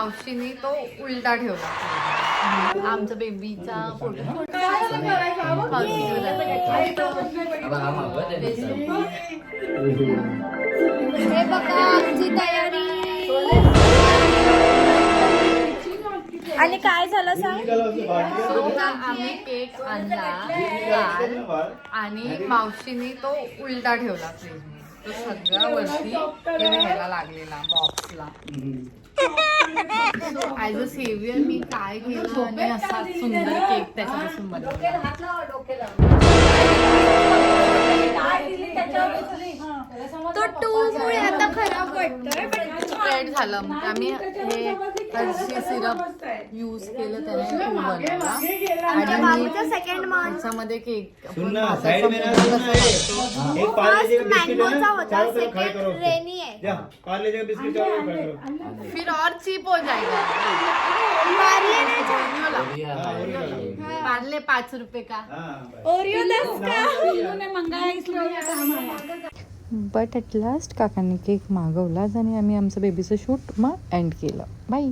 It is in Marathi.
मावशीने तो उलटा ठेवला आमच्या बेबीचा फोटो हे बघा आमची तयारी आणि काय झालं सांग. आम्ही केक आणला काल आणि मावशीने तो उलटा ठेवला फ्रीजमध्ये. तो सगळ्या वरती घ्यायला लागलेला बॉक्सला. ऍज अ सेवियर मी काय केलं आणि असा सुंदर केक त्याच्यापासून बनवला. तो टूमुळे आता खराब वाटतोय. स्प्रेड झालं म्हणजे आम्ही हे हर्षी सिरप यूज केलं त्याने खूप बनवला. आमच्या बाबूचा सेकंड मंथ त्याच्यामध्ये केक मँगोचा होता, सेकंड रेनी आहे. फिर और चीप हो जाएगा. पार्ले 5 रुपए का. ओरियो 10 बट ॲट लास्ट काकांनी केक मागवलाच आणि आम्ही आमचं बेबीचं शूट मग एंड केलं. बाय.